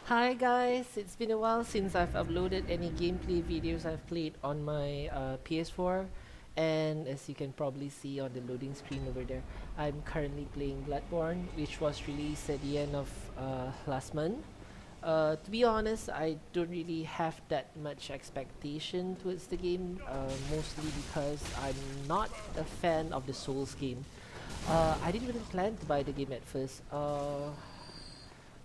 Hi guys, it's been a while since I've uploaded any gameplay videos I've played on my PS4, and as you can probably see on the loading screen over there, I'm currently playing Bloodborne, which was released at the end of last month. To be honest, I don't really have that much expectation towards the game, mostly because I'm not a fan of the Souls game. I didn't even plan to buy the game at first.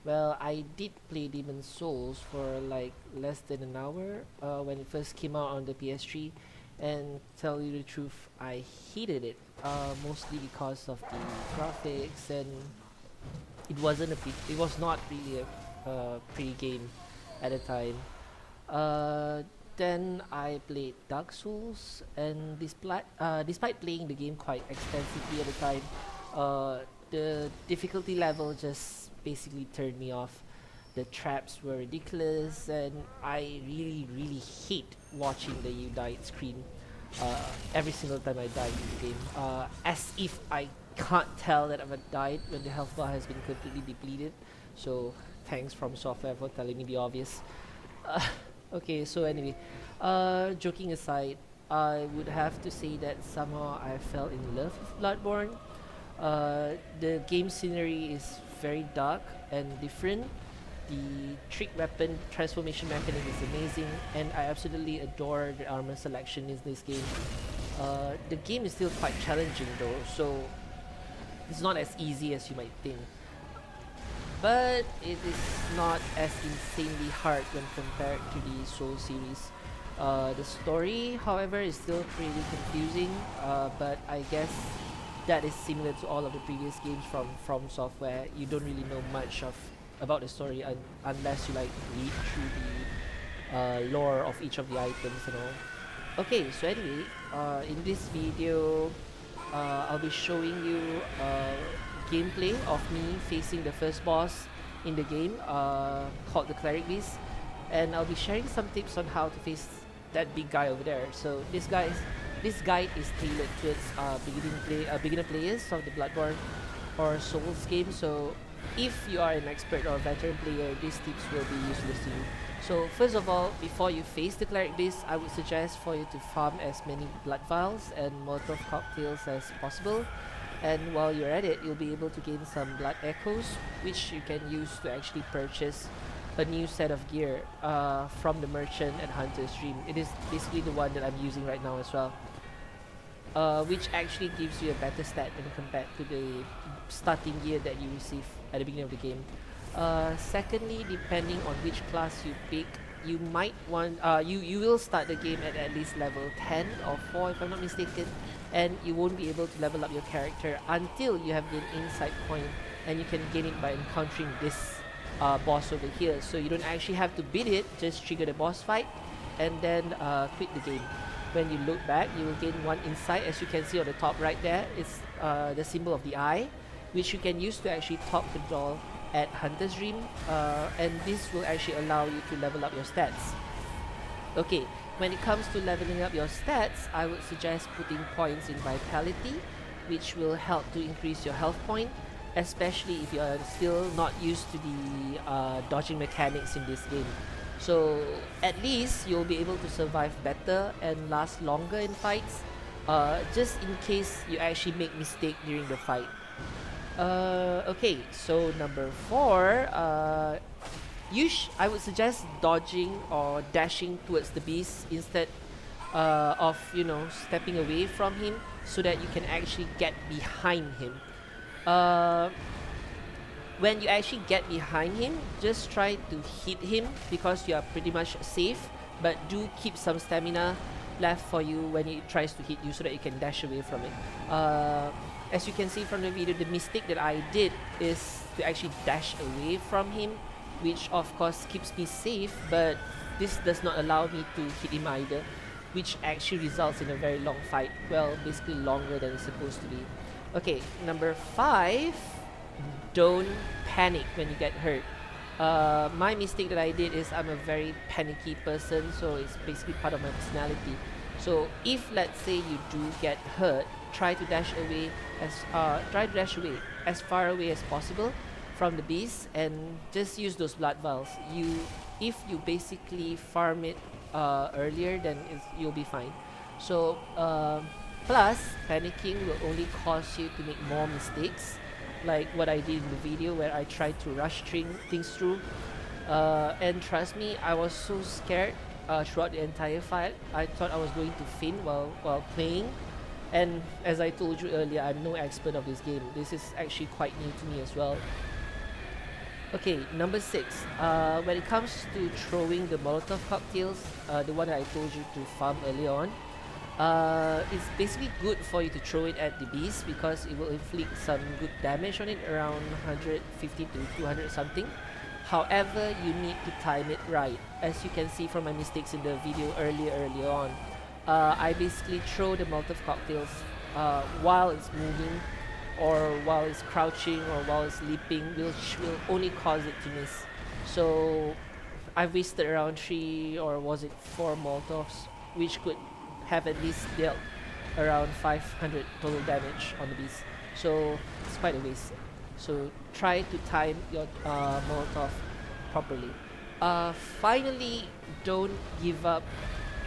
Well, I did play Demon Souls for like less than an hour when it first came out on the PS3, and tell you the truth, I hated it. Mostly because of the graphics, and it was not really a pretty game at the time. Then I played Dark Souls, and despite playing the game quite extensively at the time, uh, the difficulty level just basically turned me off. The traps were ridiculous, and I really hate watching the "you died" screen every single time I die in the game. As if I can't tell that I've died when the health bar has been completely depleted. So thanks from software for telling me the obvious. Uh, okay, so anyway, joking aside, I would have to say that somehow I fell in love with Bloodborne. The game scenery is very dark and different. The trick weapon transformation mechanism is amazing, and I absolutely adore the armor selection in this game. The game is still quite challenging though, so it's not as easy as you might think. But it is not as insanely hard when compared to the Soul series. The story, however, is still pretty confusing, but I guess that is similar to all of the previous games from Software. You don't really know much of about the story unless you like read through the lore of each of the items and all. Okay, so anyway, in this video, I'll be showing you gameplay of me facing the first boss in the game, called the Cleric Beast, and I'll be sharing some tips on how to face that big guy over there. So this guide is tailored towards beginner players of the Bloodborne or Souls game. So if you are an expert or a veteran player, these tips will be useless to you. So first of all, before you face the Cleric Beast, I would suggest for you to farm as many blood vials and Molotov cocktails as possible. And while you're at it, you'll be able to gain some blood echoes, which you can use to actually purchase a new set of gear from the merchant at Hunter's Dream. It is basically the one that I'm using right now as well, which actually gives you a better stat when compared to the starting gear that you receive at the beginning of the game. Secondly, depending on which class you pick, you might want you will start the game at least level 10 or 4 if I'm not mistaken, and you won't be able to level up your character until you have gained insight point, and you can gain it by encountering this boss over here. So you don't actually have to beat it, just trigger the boss fight and then quit the game. When you look back, you will gain one insight. As you can see on the top right there, it's the symbol of the eye, which you can use to actually top the doll at Hunter's Dream, and this will actually allow you to level up your stats. Okay, when it comes to leveling up your stats, I would suggest putting points in Vitality, which will help to increase your health point, especially if you are still not used to the dodging mechanics in this game. So at least you'll be able to survive better and last longer in fights, just in case you actually make mistake during the fight. Okay, so number 4, I would suggest dodging or dashing towards the beast instead of stepping away from him, so that you can actually get behind him. Uh, when you actually get behind him, just try to hit him because you are pretty much safe, but do keep some stamina left for you when he tries to hit you so that you can dash away from it. As you can see from the video, the mistake that I did is to actually dash away from him, which of course keeps me safe, but this does not allow me to hit him either, which actually results in a very long fight. Well, basically longer than it's supposed to be. Okay, number 5, don't panic when you get hurt. My mistake that I did is I'm a very panicky person, so it's basically part of my personality. So if let's say you do get hurt, try to dash away as far away as possible, from the beast and just use those blood vials. If you basically farm it earlier, then you'll be fine. So plus panicking will only cause you to make more mistakes, like what I did in the video where I tried to rush things through. And trust me, I was so scared throughout the entire fight. I thought I was going to faint while playing. And as I told you earlier, I'm no expert of this game. This is actually quite new to me as well. Okay, number 6. When it comes to throwing the Molotov cocktails, the one that I told you to farm earlier on, it's basically good for you to throw it at the beast because it will inflict some good damage on it, around 150 to 200 something. However, you need to time it right. As you can see from my mistakes in the video earlier on, I basically throw the Molotov cocktails while it's moving, or while it's crouching, or while it's leaping, which will only cause it to miss. So I've wasted around 3 or was it 4 Molotovs, which could have at least dealt around 500 total damage on the beast. So it's quite a waste. So try to time your Molotov properly. Finally, don't give up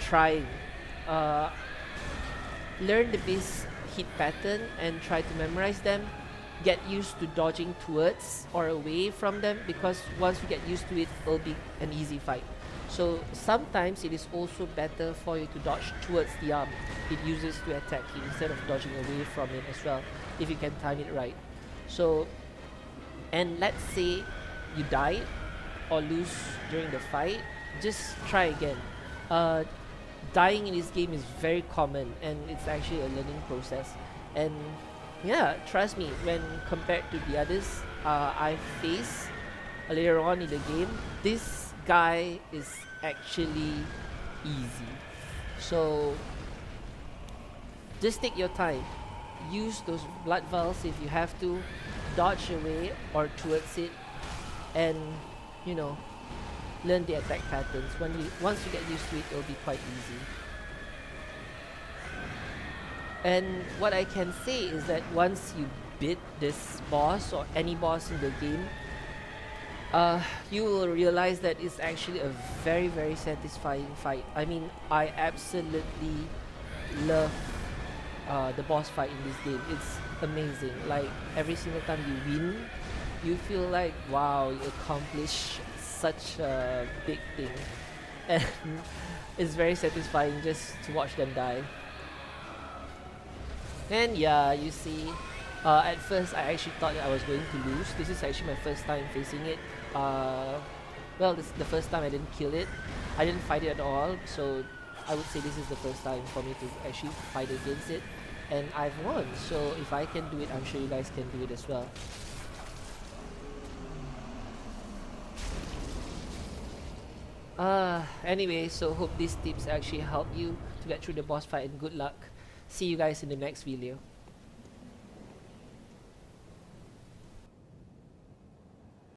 trying. Learn the beast hit pattern and try to memorize them. Get used to dodging towards or away from them, because once you get used to it, it'll be an easy fight. So sometimes it is also better for you to dodge towards the arm it uses to attack you instead of dodging away from it as well, if you can time it right. So, and let's say you die or lose during the fight, just try again. Dying in this game is very common and it's actually a learning process. And yeah, trust me, when compared to the others I faced later on in the game, this guy is actually easy. So just take your time. Use those blood vials if you have to, dodge away or towards it, and you know, learn the attack patterns. Once you get used to it, it'll be quite easy. And what I can say is that once you beat this boss or any boss in the game, you will realize that it's actually a very, very satisfying fight. I mean, I absolutely love the boss fight in this game. It's amazing. Like every single time you win, you feel like, wow, you accomplished such a big thing. And it's very satisfying just to watch them die. And yeah, you see, at first I actually thought that I was going to lose. This is actually my first time facing it. Well, this is the first time I didn't kill it. I didn't fight it at all, so I would say this is the first time for me to actually fight against it. And I've won, so if I can do it, I'm sure you guys can do it as well. Anyway, so hope these tips actually help you to get through the boss fight, and good luck. See you guys in the next video.